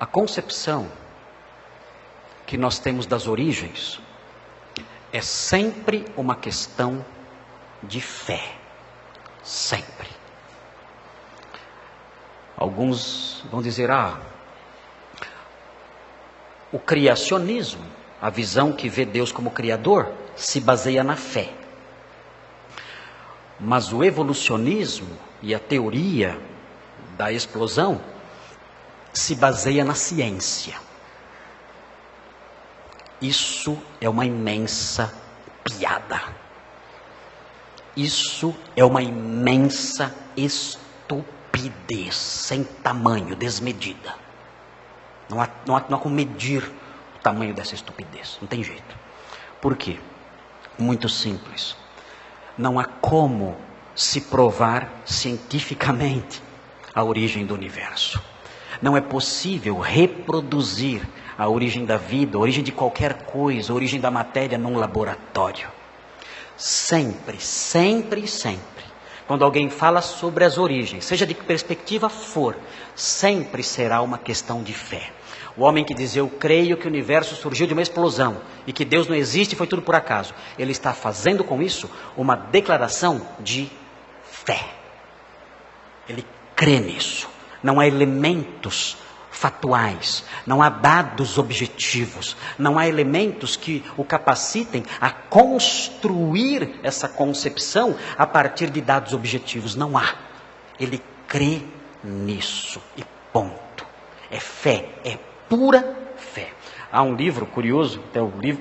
A concepção que nós temos das origens é sempre uma questão de fé. Sempre. Alguns vão dizer, o criacionismo, a visão que vê Deus como criador, se baseia na fé. Mas o evolucionismo e a teoria da explosão se baseia na ciência. Isso é uma imensa piada. Isso é uma imensa estupidez, sem tamanho, desmedida. Não há como medir o tamanho dessa estupidez, não tem jeito. Por quê? Muito simples. Não há como se provar cientificamente a origem do universo. Não é possível reproduzir a origem da vida, a origem de qualquer coisa, a origem da matéria num laboratório. Sempre, sempre, sempre, quando alguém fala sobre as origens, seja de que perspectiva for, sempre será uma questão de fé. O homem que diz, eu creio que o universo surgiu de uma explosão e que Deus não existe e foi tudo por acaso, ele está fazendo com isso uma declaração de fé. Ele crê nisso. Não há elementos fatuais, não há dados objetivos, não há elementos que o capacitem a construir essa concepção a partir de dados objetivos. Não há. Ele crê nisso e ponto. É fé, é pura fé. Há um livro curioso,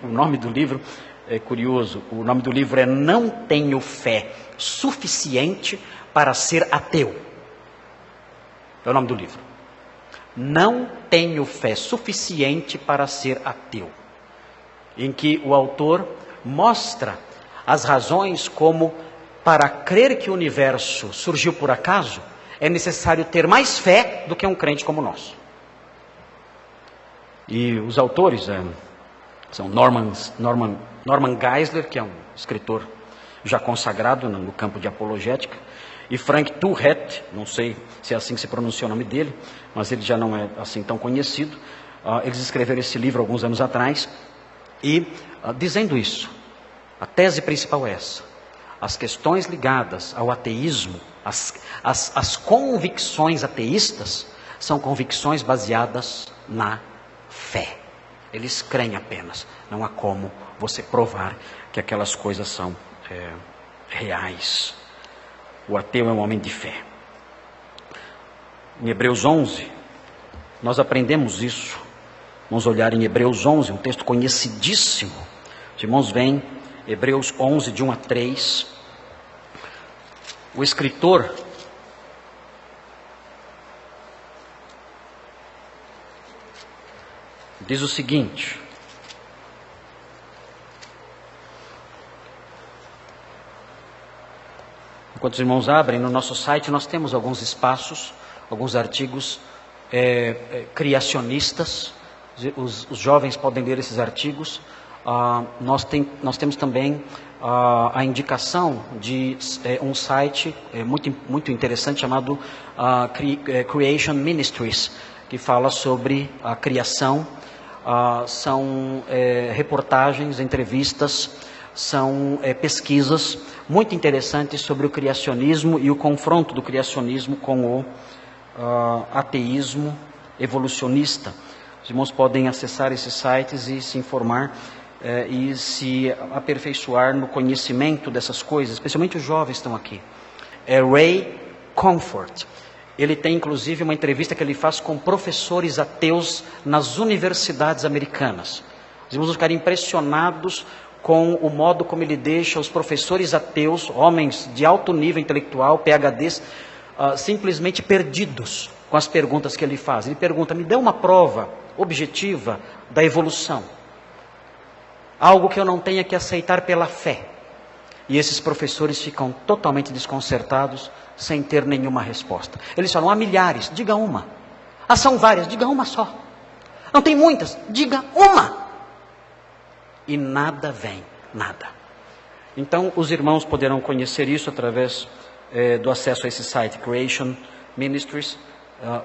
o nome do livro é curioso, o nome do livro é Não Tenho Fé Suficiente para Ser Ateu. É o nome do livro. Não tenho fé suficiente para ser ateu. Em que o autor mostra as razões como, para crer que o universo surgiu por acaso, é necessário ter mais fé do que um crente como nós. E os autores são Norman Geisler, que é um escritor já consagrado no campo de apologética, e Frank Turret, não sei se é assim que se pronuncia o nome dele, mas ele já não é assim tão conhecido. Eles escreveram esse livro alguns anos atrás, e dizendo isso, a tese principal é essa: as questões ligadas ao ateísmo, as convicções ateístas, são convicções baseadas na fé. Eles creem apenas, não há como você provar que aquelas coisas são reais. O ateu é um homem de fé. Em Hebreus 11, nós aprendemos isso. Vamos olhar em Hebreus 11, um texto conhecidíssimo. Os irmãos veem, Hebreus 11, de 1 a 3. O escritor diz o seguinte: enquanto os irmãos abrem, no nosso site nós temos alguns espaços, alguns artigos criacionistas. Os jovens podem ler esses artigos. Nós temos também a indicação de um site muito interessante chamado Creation Ministries, que fala sobre a criação. São reportagens, entrevistas, são pesquisas muito interessantes sobre o criacionismo e o confronto do criacionismo com o ateísmo evolucionista. Os irmãos podem acessar esses sites e se informar e se aperfeiçoar no conhecimento dessas coisas, especialmente os jovens estão aqui. Ray Comfort. Ele tem inclusive uma entrevista que ele faz com professores ateus nas universidades americanas. Os irmãos vão ficar impressionados com o modo como ele deixa os professores ateus, homens de alto nível intelectual, PhDs, simplesmente perdidos com as perguntas que ele faz. Ele pergunta, me dê uma prova objetiva da evolução. Algo que eu não tenha que aceitar pela fé. E esses professores ficam totalmente desconcertados, sem ter nenhuma resposta. Eles falam, há milhares, diga uma. São várias, diga uma só. Não tem muitas, diga uma. E nada vem, nada. Então, os irmãos poderão conhecer isso através do acesso a esse site, Creation Ministries,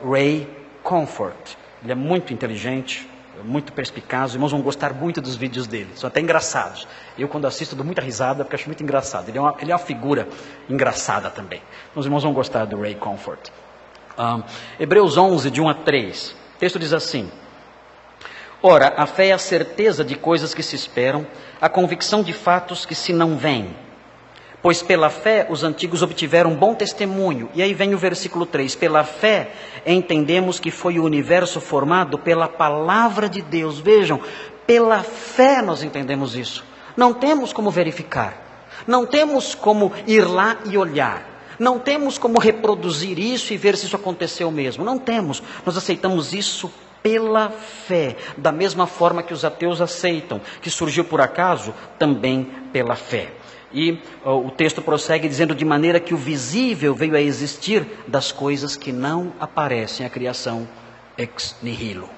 Ray Comfort. Ele é muito inteligente, muito perspicaz. Os irmãos vão gostar muito dos vídeos dele, são até engraçados. Eu, quando assisto, dou muita risada, porque acho muito engraçado. Ele é uma figura engraçada também. Os irmãos vão gostar do Ray Comfort. Hebreus 11, de 1 a 3. O texto diz assim: ora, a fé é a certeza de coisas que se esperam, a convicção de fatos que se não veem. Pois pela fé os antigos obtiveram bom testemunho. E aí vem o versículo 3. Pela fé entendemos que foi o universo formado pela palavra de Deus. Vejam, pela fé nós entendemos isso. Não temos como verificar. Não temos como ir lá e olhar. Não temos como reproduzir isso e ver se isso aconteceu mesmo. Não temos. Nós aceitamos isso pela fé. Da mesma forma que os ateus aceitam, que surgiu por acaso, também pela fé. E o texto prossegue dizendo: de maneira que o visível veio a existir das coisas que não aparecem, a criação ex nihilo.